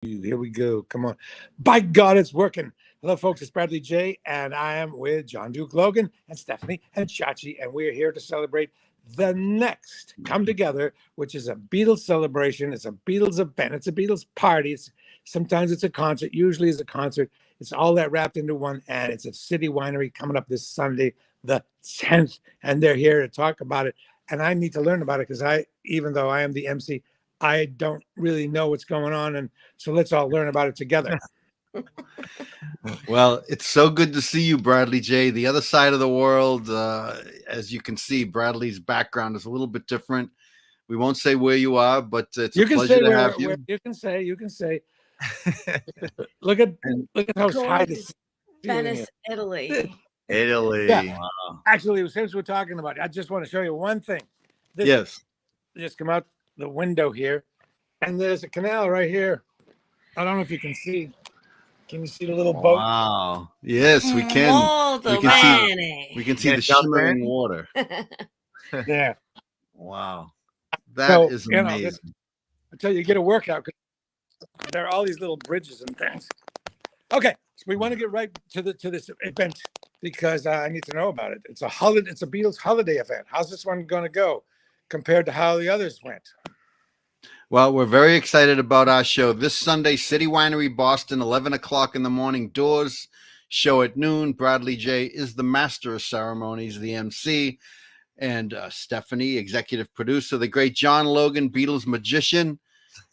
Here we go. Come on. By God, it's working. Hello, folks. It's Bradley J, and I am with John Duke Logan and Stephanie and Chachi, and we're here to celebrate the next Come Together, which is a Beatles celebration. It's a Beatles event. It's a Beatles party. Sometimes it's a concert. Usually it's a concert. It's all that wrapped into one, and it's a city winery coming up this Sunday, the 10th, and they're here to talk about it. And I need to learn about it because even though I am the MC, I don't really know what's going on, and so let's all learn about it together. Well, it's so good to see you, Bradley J. The other side of the world, as you can see, Bradley's background is a little bit different. We won't say where you are, but it's a pleasure to have you. You can say. Look at how high this Venice, Italy. Italy. Yeah. Wow. Actually, since we're talking about it, I just want to show you one thing. Yes. Just come out the window here, and there's a canal right here. I don't know if you can see. Can you see the little boat? Wow. Yes, we can. We can see the shimmering water. Yeah. Wow. That is amazing. I tell you, get a workout because there are all these little bridges and things. Okay, so we want to get right to this event because I need to know about it. It's a Beatles holiday event. How's this one going to go compared to how the others went? Well, we're very excited about our show this Sunday, City Winery, Boston, 11 o'clock in the morning, doors, show at noon. Bradley J is the master of ceremonies, the MC, and Stephanie, executive producer, the great John Logan, Beatles magician.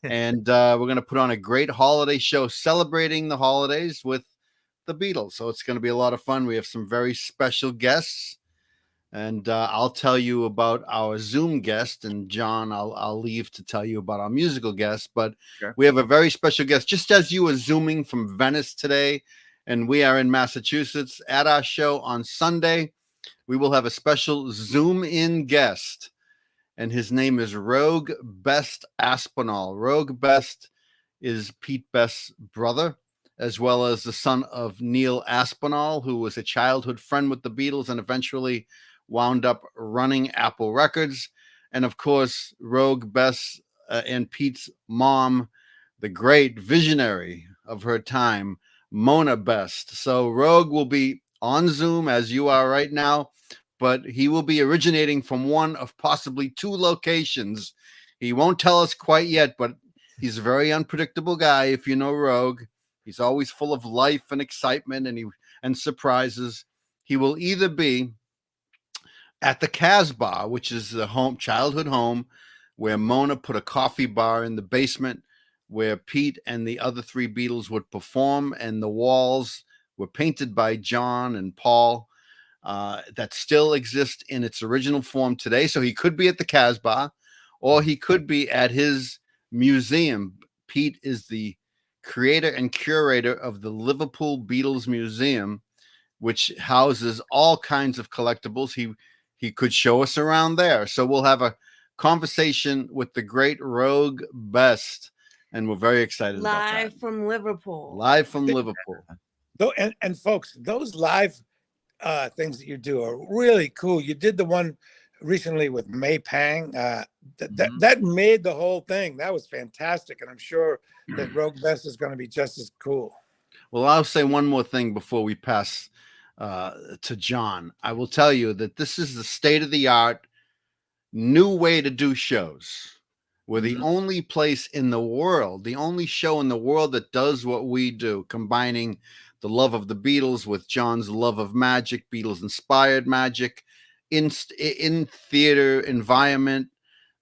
And we're going to put on a great holiday show celebrating the holidays with the Beatles. So it's going to be a lot of fun. We have some very special guests. And I'll tell you about our Zoom guest, and John, I'll leave to tell you about our musical guest. But sure. We have a very special guest, just as you are Zooming from Venice today, and we are in Massachusetts at our show on Sunday. We will have a special Zoom-in guest, and his name is Rogue Best Aspinall. Rogue Best is Pete Best's brother, as well as the son of Neil Aspinall, who was a childhood friend with the Beatles and eventually wound up running Apple Records. And of course, Rogue Best and Pete's mom, the great visionary of her time, Mona Best. So Rogue will be on Zoom as you are right now, but he will be originating from one of possibly two locations. He won't tell us quite yet, but he's a very unpredictable guy. If you know Rogue, he's always full of life and excitement and surprises. He will either be at the Casbah, which is the childhood home, where Mona put a coffee bar in the basement, where Pete and the other three Beatles would perform, and the walls were painted by John and Paul. That still exists in its original form today. So he could be at the Casbah, or he could be at his museum. Pete is the creator and curator of the Liverpool Beatles Museum, which houses all kinds of collectibles. He could show us around there. So we'll have a conversation with the great Rogue Best, and we're very excited about that. Live from Liverpool. Live from Liverpool. And folks, those live things that you do are really cool. You did the one recently with May Pang. That made the whole thing. That was fantastic. And I'm sure that Rogue Best is going to be just as cool. Well, I'll say one more thing before we pass to John. I will tell you that this is the state-of-the-art new way to do shows. We're the only place in the world, the only show in the world that does what we do, combining the love of the Beatles with John's love of magic, Beatles-inspired magic, in theater environment,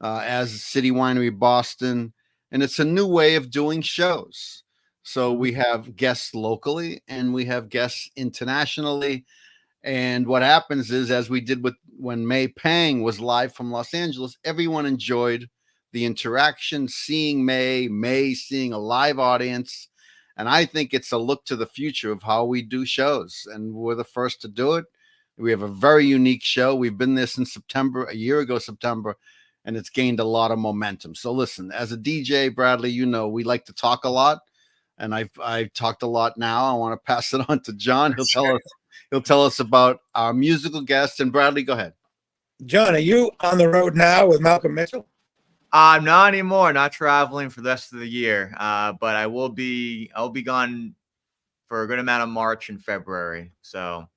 as City Winery Boston. And it's a new way of doing shows. So we have guests locally and we have guests internationally. And what happens is, as we did when May Pang was live from Los Angeles, everyone enjoyed the interaction, seeing May seeing a live audience. And I think it's a look to the future of how we do shows. And we're the first to do it. We have a very unique show. We've been there since September, a year ago, September, and it's gained a lot of momentum. So listen, as a DJ, Bradley, you know, we like to talk a lot. And I've talked a lot now. I want to pass it on to John. He'll tell us about our musical guest. And Bradley, go ahead. John, are you on the road now with Malcolm Mitchell? Not anymore. Not traveling for the rest of the year. But I'll be gone for a good amount of March and February. So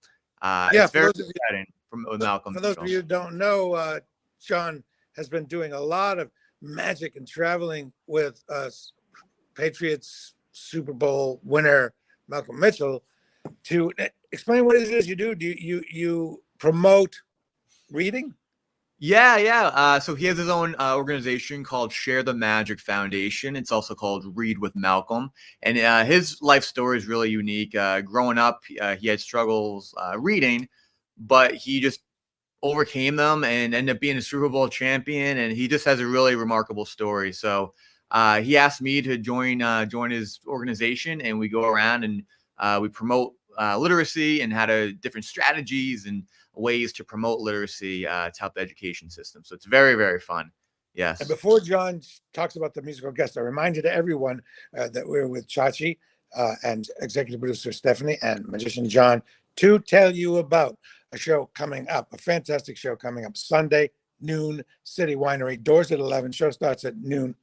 it's very exciting with Malcolm. For those of you who don't know, John has been doing a lot of magic and traveling with Patriots Super Bowl winner Malcolm Mitchell. To explain what it is you do, you promote reading? Yeah. So he has his own organization called Share the Magic Foundation. It's also called Read with Malcolm. And his life story is really unique. Growing up, he had struggles reading, but he just overcame them and ended up being a Super Bowl champion. And he just has a really remarkable story. So he asked me to join his organization, and we go around and we promote literacy and how to different strategies and ways to promote literacy to help the education system. So it's very, very fun. Yes. And before John talks about the musical guest, I reminded everyone that we're with Chachi and executive producer Stephanie and magician John to tell you about a show coming up, a fantastic show coming up Sunday, noon, City Winery. Doors at 11. Show starts at noon.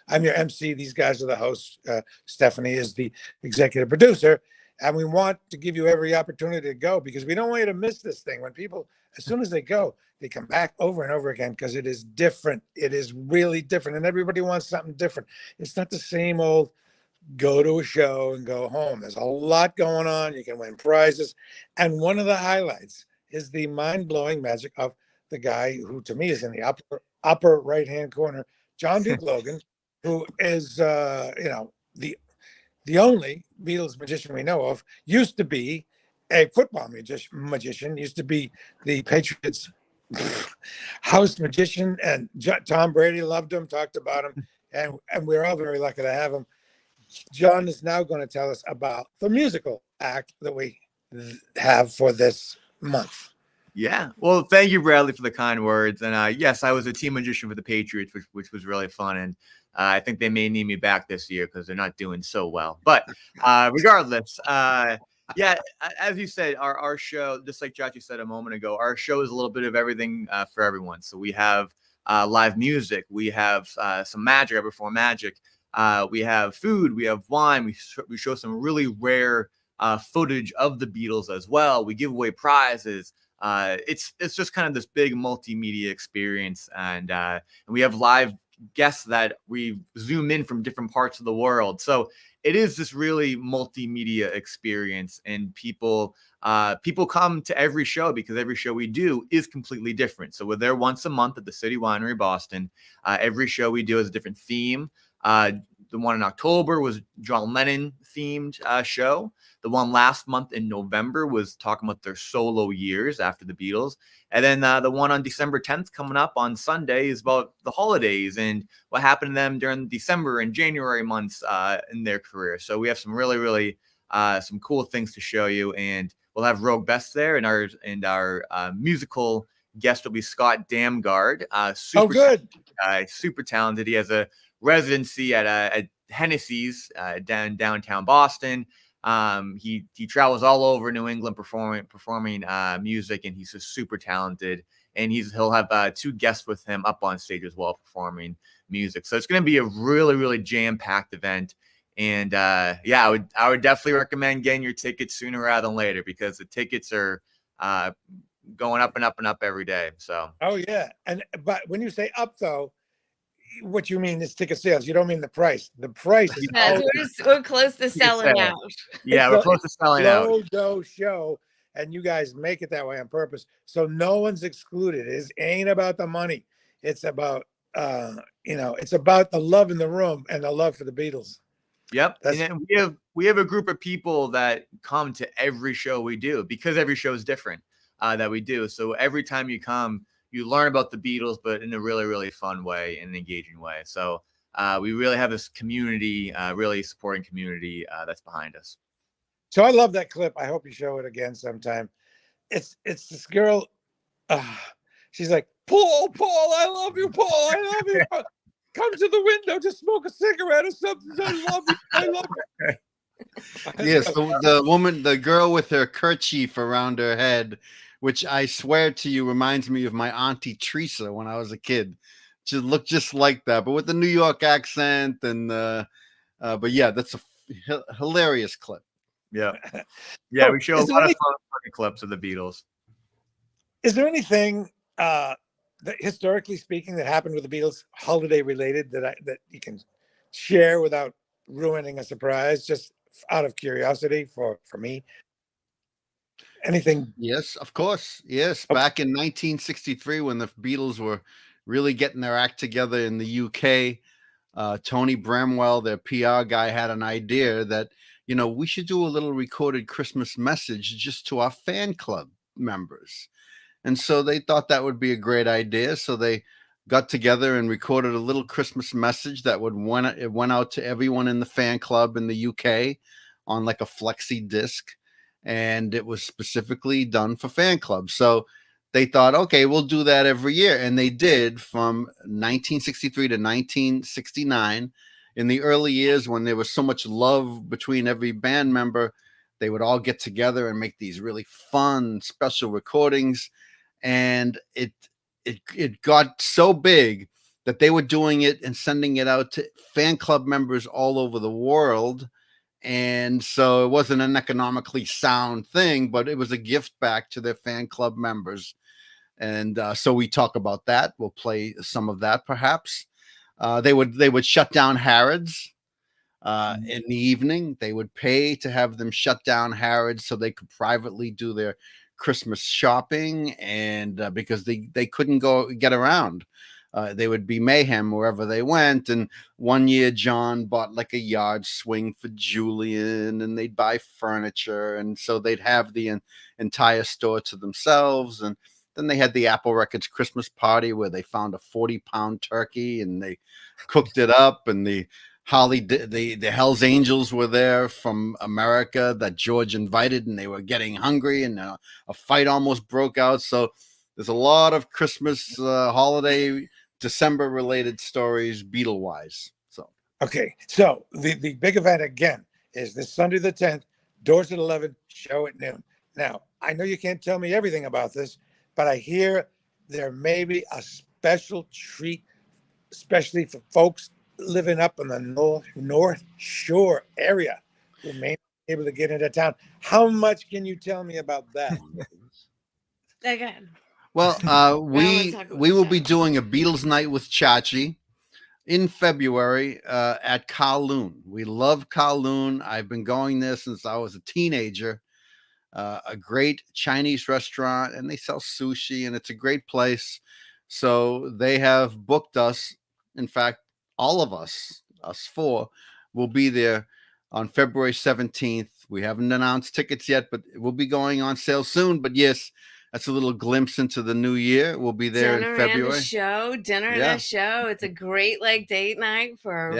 I'm your MC. These guys are the hosts. Stephanie is the executive producer. And we want to give you every opportunity to go because we don't want you to miss this thing. When people, as soon as they go, they come back over and over again because it is different. It is really different. And everybody wants something different. It's not the same old go to a show and go home. There's a lot going on. You can win prizes. And one of the highlights is the mind-blowing magic of the guy who, to me, is in the upper right-hand corner, John Duke Logan, who is, the only Beatles magician we know of, used to be a football magician, used to be the Patriots house magician, and Tom Brady loved him, talked about him, and we're all very lucky to have him. John is now going to tell us about the musical act that we have for this month. Yeah. Well, thank you, Bradley, for the kind words. And yes, I was a team magician for the Patriots, which was really fun. And I think they may need me back this year because they're not doing so well. But regardless, yeah, as you said, our show, just like Chachi said a moment ago, our show is a little bit of everything for everyone. So we have live music, we have some magic. I perform magic. We have food, we have wine. We show some really rare footage of the Beatles as well. We give away prizes. It's just kind of this big multimedia experience, and we have live guests that we zoom in from different parts of the world. So it is this really multimedia experience, and people come to every show because every show we do is completely different. So we're there once a month at the City Winery, Boston. Every show we do has a different theme. The one in October was John Lennon themed show. The one last month in November was talking about their solo years after the Beatles. And then the one on December 10th coming up on Sunday is about the holidays and what happened to them during December and January months in their career. So we have some really some cool things to show you. And we'll have Rogue Best there, and our musical guest will be Scott Damgard. Super talented. He has a residency at Hennessy's downtown Boston. He travels all over New England performing music, and he's just super talented. And he'll have two guests with him up on stage as well performing music. So it's going to be a really jam-packed event. And yeah, I would definitely recommend getting your tickets sooner rather than later because the tickets are going up and up and up every day. So yeah, but when you say up though, what you mean is ticket sales. You don't mean the price. The price is we're close to selling out. Yeah, we're close to selling out. Low show, and you guys make it that way on purpose, so no one's excluded. It ain't about the money. It's about it's about the love in the room and the love for the Beatles. Yep. And then we have a group of people that come to every show we do because every show is different that we do. So every time you come, you learn about the Beatles, but in a really fun way and an engaging way. So we really have this community, really supporting community that's behind us. So I love that clip. I hope you show it again sometime. It's this girl. She's like, Paul, I love you, Paul. I love you. Come to the window to smoke a cigarette or something. I love you. Yes, the girl with her kerchief around her head, which I swear to you reminds me of my Auntie Teresa when I was a kid. just look just like that, but with the New York accent. And but yeah, that's a hilarious clip. Yeah. Yeah, we show a is there lot of any- funny clips of the Beatles. Is there anything that historically speaking that happened with the Beatles, holiday related, that you can share without ruining a surprise, just out of curiosity for me? Anything? Yes, of course. Yes, Okay. back in 1963, when the Beatles were really getting their act together in the UK, Tony Bramwell, their PR guy, had an idea that, we should do a little recorded Christmas message just to our fan club members. And so they thought that would be a great idea. So they got together and recorded a little Christmas message that went out to everyone in the fan club in the UK on like a flexi disc. And it was specifically done for fan clubs. So they thought, okay, we'll do that every year. And they did from 1963 to 1969. In the early years, when there was so much love between every band member, they would all get together and make these really fun, special recordings. And it got so big that they were doing it and sending it out to fan club members all over the world. And so it wasn't an economically sound thing, but it was a gift back to their fan club members. And so we talk about that. We'll play some of that, perhaps. They would shut down Harrods in the evening. They would pay to have them shut down Harrods so they could privately do their Christmas shopping, and because they couldn't get around. They would be mayhem wherever they went. And one year, John bought like a yard swing for Julian, and they'd buy furniture. And so they'd have the entire store to themselves. And then they had the Apple Records Christmas party where they found a 40-pound turkey and they cooked it up. And the Hell's Angels were there from America that George invited, and they were getting hungry, and a fight almost broke out. So there's a lot of Christmas holiday December related stories Beatle wise. So Okay, so the big event again is this Sunday the 10th, doors at 11, show at noon. Now, I know you can't tell me everything about this, but I hear there may be a special treat, especially for folks living up in the North Shore area who may not be able to get into town. How much can you tell me about that? Again. Well, we will be doing a Beatles night with Chachi in February at Kowloon. We love Kowloon. I've been going there since I was a teenager. A great Chinese restaurant, and they sell sushi, and it's a great place. So they have booked us. In fact, all of us four, will be there on February 17th. We haven't announced tickets yet, but it will be going on sale soon. But yes, that's a little glimpse into the new year. We'll be there Dinner in February. and a show. Dinner and a show. It's a great date night for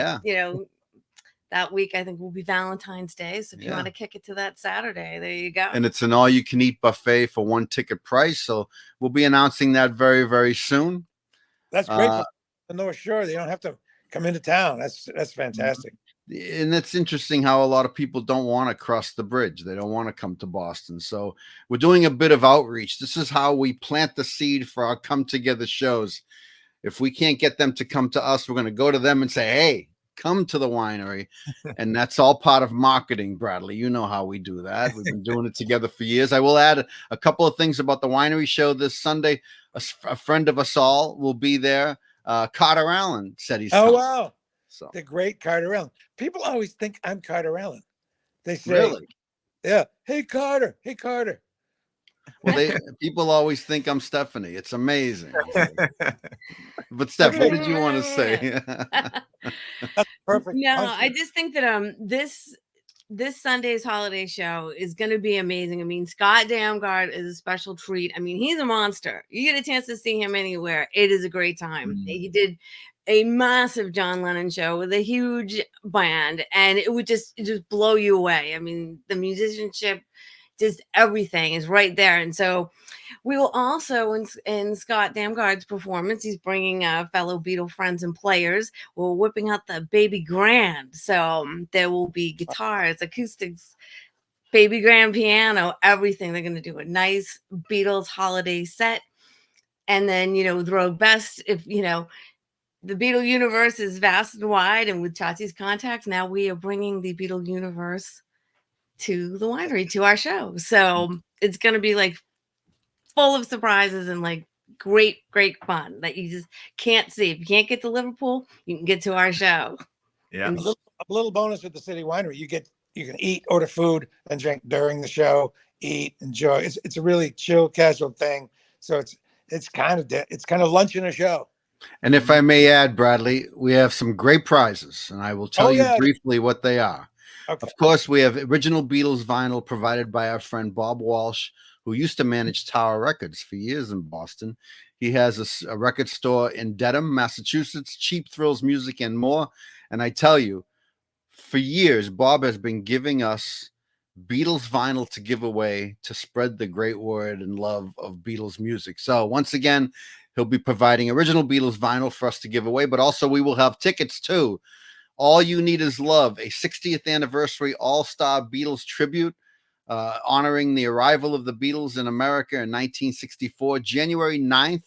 that week. I think will be Valentine's Day. So if you want to kick it to that Saturday, there you go. And it's an all-you-can-eat buffet for one ticket price. So we'll be announcing that very, very soon. That's great for the North Shore. They don't have to come into town. That's fantastic. And it's interesting how a lot of people don't want to cross the bridge. They don't want to come to Boston. So we're doing a bit of outreach. This is how we plant the seed for our come together shows. If we can't get them to come to us, we're going to go to them and say, hey, come to the winery. And that's all part of marketing, Bradley. You know how we do that. We've been doing it together for years. I will add a couple of things about the winery show this Sunday. A friend of us all will be there. Carter Allen said he's coming. Wow. So the great Carter Allen. People always think I'm Carter Allen. They say, really? Yeah, hey Carter, hey Carter. Well, people always think I'm Stephanie. It's amazing. But Steph, what did you want to say? That's perfect. No, I just think that this Sunday's holiday show is going to be amazing. I mean, Scott Damgard is a special treat. I mean, he's a monster. You get a chance to see him anywhere, it is a great time. He did a massive John Lennon show with a huge band, and it would just blow you away. I mean, the musicianship, just everything is right there. And so we will also, in Scott Damgard's performance, he's bringing fellow Beatle friends and players. We're whipping out the baby grand. So there will be guitars, acoustics, baby grand piano, everything. They're going to do a nice Beatles holiday set. And then, the road best, if, the Beatle universe is vast and wide, and with Chachi's contacts, now we are bringing the Beatle universe to the winery, to our show. So it's going to be like full of surprises and like great fun that you just can't see. If you can't get to Liverpool, you can get to our show. Yeah. And A little bonus with the City Winery. You can eat, order food, and drink during the show. Eat, enjoy. It's a really chill, casual thing. So it's kind of lunch and a show. And if I may add, Bradley, we have some great prizes, and I will tell you briefly what they are. Okay. Of course, we have original Beatles vinyl provided by our friend Bob Walsh, who used to manage Tower Records for years in Boston. He has a record store in Dedham, Massachusetts, Cheap Thrills Music and more. And I tell you, for years, Bob has been giving us Beatles vinyl to give away to spread the great word and love of Beatles music. So once again, he'll be providing original Beatles vinyl for us to give away, but also we will have tickets too. All You Need Is Love, a 60th anniversary all-star Beatles tribute, honoring the arrival of the Beatles in America in 1964, January 9th.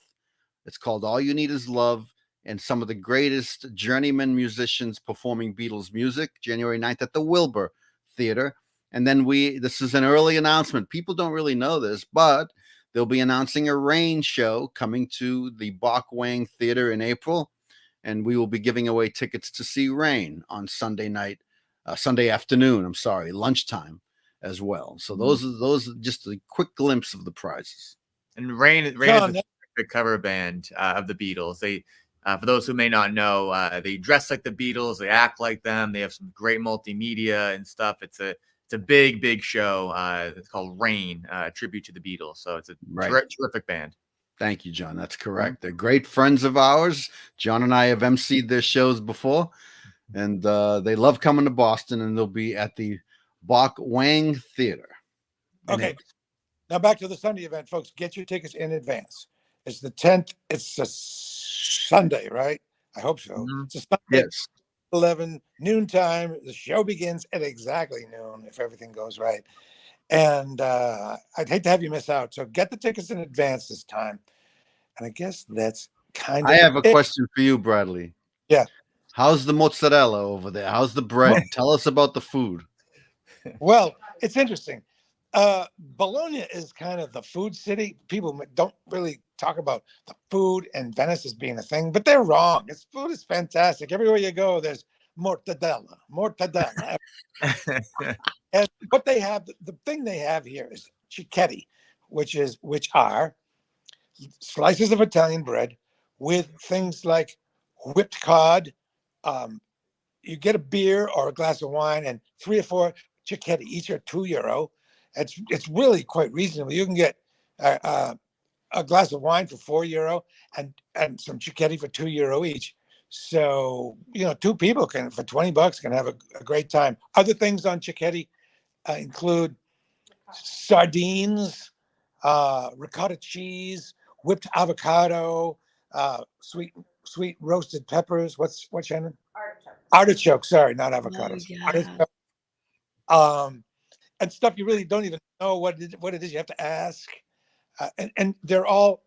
It's called All You Need Is Love, and some of the greatest journeyman musicians performing Beatles music, January 9th at the Wilbur Theater. And then this is an early announcement. People don't really know this, but they'll be announcing a Rain show coming to the Bach Wang Theater in April. And we will be giving away tickets to see Rain on Sunday afternoon, lunchtime as well. So those are just a quick glimpse of the prizes. And Rain is a cover band of the Beatles. They, for those who may not know, they dress like the Beatles. They act like them. They have some great multimedia and stuff. It's a big show. It's called Rain, a tribute to the Beatles. So it's a terrific band. Thank you, John. That's correct. They're great friends of ours. John and I have emceed their shows before, and they love coming to Boston, and they'll be at the Bach Wang Theater. Okay. Now back to the Sunday event, folks. Get your tickets in advance. It's the 10th. It's a Sunday, right? I hope so. Mm-hmm. It's a Sunday. Yes. 11 noontime. The show begins at exactly noon if everything goes right. And I'd hate to have you miss out. So get the tickets in advance this time. And I guess that's kind of I have a question for you, Bradley. Yeah. How's the mozzarella over there? How's the bread? Tell us about the food. Well, it's interesting. Bologna is kind of the food city. People don't really talk about the food and Venice as being a thing, but they're wrong. Food is fantastic. Everywhere you go, there's mortadella. And what they have, the thing they have here is cicchetti, which are slices of Italian bread with things like whipped cod. You get a beer or a glass of wine and 3 or 4 cicchetti. Each are €2. It's really quite reasonable. You can get a glass of wine for €4 and some cicchetti for €2 each. So 2 people can for $20 can have a great time. Other things on cicchetti include sardines, ricotta cheese, whipped avocado, sweet roasted peppers. What, Shannon? Artichoke. Sorry, not avocados. Artichoke. And stuff you really don't even know what it is. You have to ask. And they're all,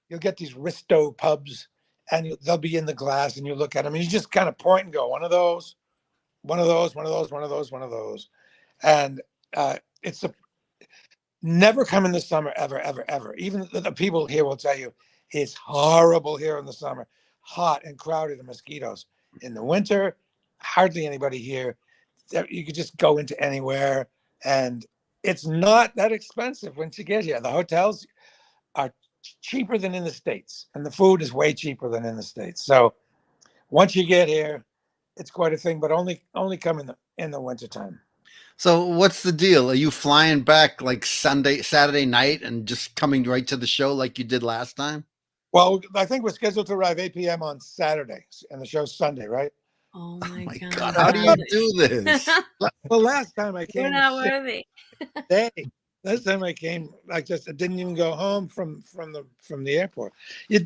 you'll get these Risto pubs, and they'll be in the glass, and you look at them, and you just kind of point and go, one of those. And it's never come in the summer, ever. Even the people here will tell you it's horrible here in the summer, hot and crowded and mosquitoes. In the winter, hardly anybody here. You could just go into anywhere, and it's not that expensive once you get here. The hotels are cheaper than in the States, and the food is way cheaper than in the States. So once you get here, it's quite a thing, but only come in the wintertime. So what's the deal? Are you flying back like Saturday night and just coming right to the show like you did last time? Well, I think we're scheduled to arrive 8 p.m. on Saturday, and the show's Sunday, right? Oh my God! How do you do this? Well, last time I came, you're not worthy. Last time I came, I didn't even go home from the airport. You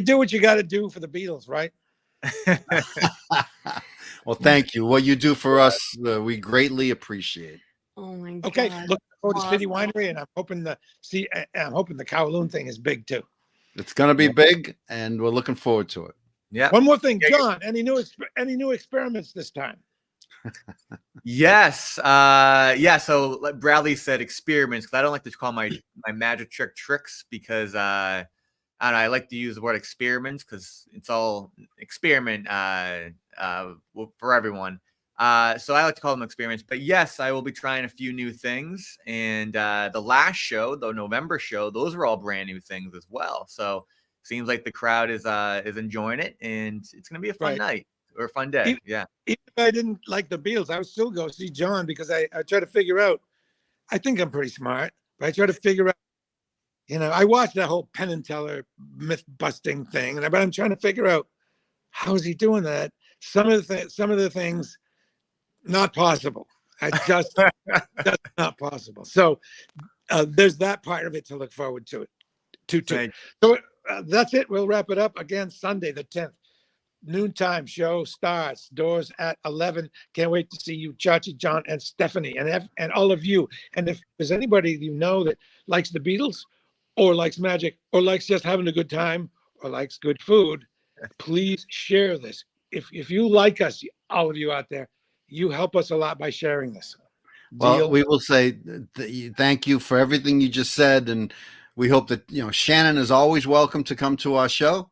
do what you got to do for the Beatles, right? Well, thank you. What you do for us, we greatly appreciate. Oh my God. Okay, look forward to City Winery, and I'm hoping the Kowloon thing is big too. It's going to be big, and we're looking forward to it. Yeah. One more thing, John. Any new experiments this time? Yes. Yeah. So like Bradley said, experiments, because I don't like to call my magic trick tricks, because I don't know, I like to use the word experiments because it's all experiment for everyone. So I like to call them experiments. But yes, I will be trying a few new things. And the last show, the November show, those were all brand new things as well. So seems like the crowd is enjoying it, and it's gonna be a fun night or a fun day. Even if I didn't like the Beatles, I would still go see John, because I try to figure out. I think I'm pretty smart, but I try to figure out. I watched that whole Penn and Teller myth busting thing, but I'm trying to figure out how is he doing that. Some of the things not possible. I just not possible. So there's that part of it to look forward to. So that's it. We'll wrap it up again Sunday the 10th. Noontime show starts. Doors at 11. Can't wait to see you, Chachi, John, and Stephanie, and all of you. And if there's anybody you know that likes the Beatles, or likes magic, or likes just having a good time, or likes good food, please share this. If you like us, all of you out there, you help us a lot by sharing this. Well, we will say thank you for everything you just said, and we hope that Shannon is always welcome to come to our show.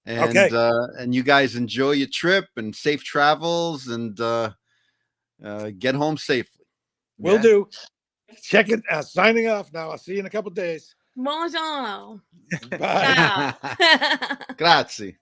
And and you guys enjoy your trip and safe travels, and get home safely. Will do. Check it. Signing off now. I'll see you in a couple of days. Buongiorno. Bye. Grazie.